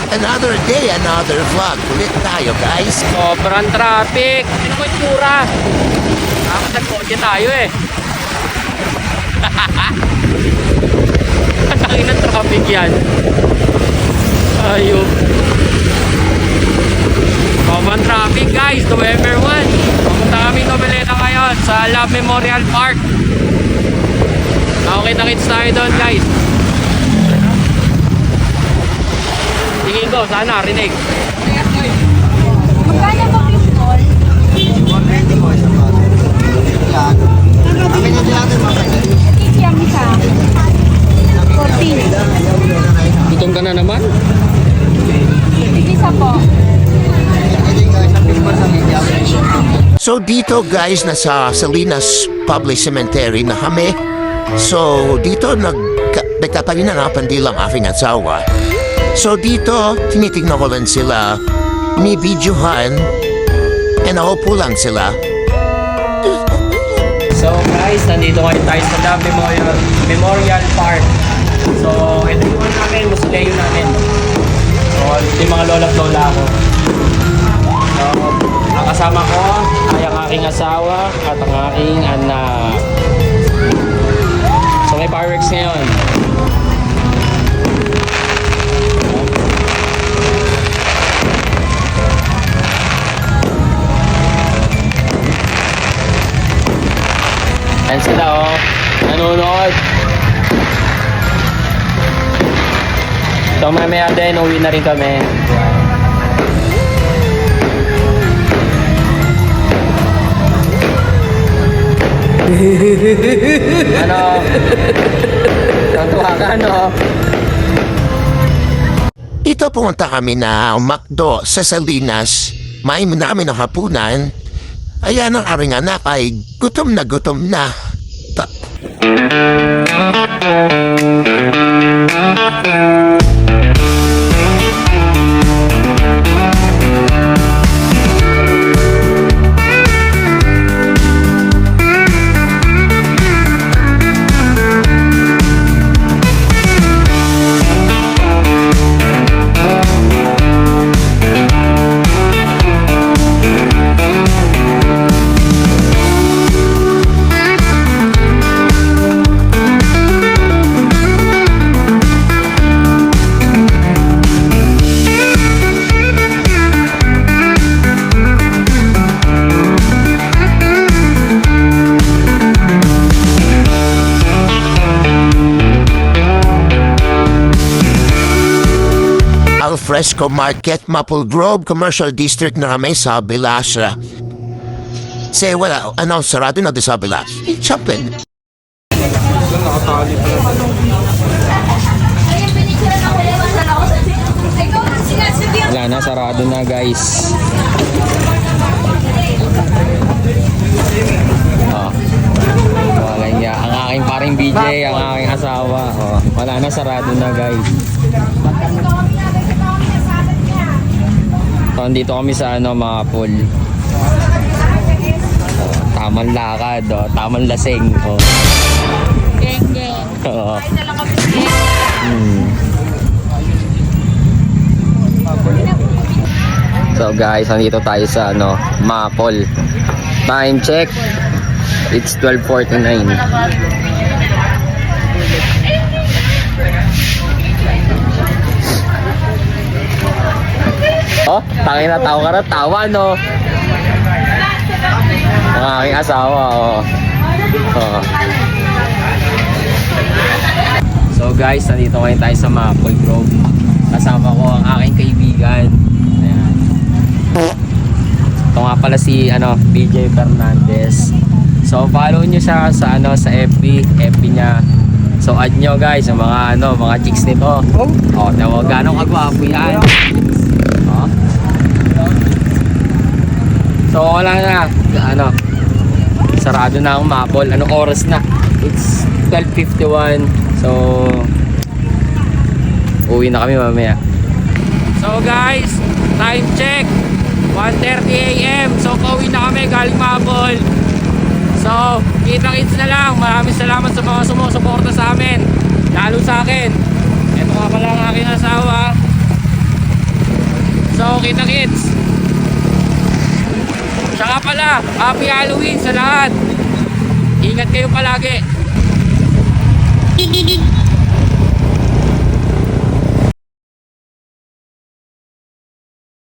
Another day, another vlog. Ulit tayo, guys. Sobrang traffic. Ano ko itsura? Dapat nag-kotse tayo eh. Ang laki ng traffic yan. Ayun. Common traffic guys, November 1. Pumunta kami Noveleta ngayon sa Love Memorial Park. Okay, nakits tayo doon guys. Tingin ko, sana rinig. Magkano ba pistol? 120 po isang bago. Kami na natin mga Kikiyam isa. 14. Gutom ka na naman? Isa po. So dito guys, nasa Salinas Public Cemetery na kami. So dito nagkapaginapan din lang aking asawa. So dito, tinitignan ko lang sila, ni-videohan, and naupo lang sila. So guys, nandito ngayon tayo sa Love Memorial Park. So ito yung namin, mausoleo namin. So ito yung mga lola at lola ko. So ang kasama ko ay ang aking asawa at ang aking anak. So may fireworks ngayon. Ayan sila oh, nanonood. So mamaya din, uwi na rin kami. Ano? Natuwa ka, no? Ito pumunta kami na McDo sa Salinas. May namin ng hapunan. Ayan ang aring anak ay gutom na gutom na. Fresco Market, Maple Grove, Commercial District na kami sa Bilasra. Say, wala, ano, sarado na din sa Bilasra. Chapin. Wala na, sarado na guys. Oh. Wala niya. Ang aking paring BJ, ang aking asawa. Oh. Wala na, sarado na guys. So, andito kami sa ano, mga pool. Tamang lakad, oh. Tamang lasing. Oh. Geng, geng. Oo. Isa lang kami. So guys, nandito tayo sa ano, Mapol. Time check. It's 12:49. Oh, tangin na tao ka na, tawa no. Ang aking asawa, oh. Oh. So guys, nandito ngayon tayo sa Maple Grove. Kasama ko ang aking kaibigan. Ayan. Ito nga pala si ano, BJ Fernandez. So follow nyo siya sa ano, sa FB niya. So add nyo guys, ang mga ano, mga chicks nito. Oh, tawa ganong kagwapo yan. Oh. So wala na, ano, sarado na ang Maple. Anong oras na? It's 12:51. So uwi na kami mamaya. So guys, time check 1:30 AM. So pauwi na kami galing Maple. So kita-kits na lang. Maraming salamat sa mga sumusuporta sa amin, lalo sa akin. Ito nga pala ang aking asawa. So, kita-kits. Saka pala, Happy Halloween sa lahat. Ingat kayo palagi.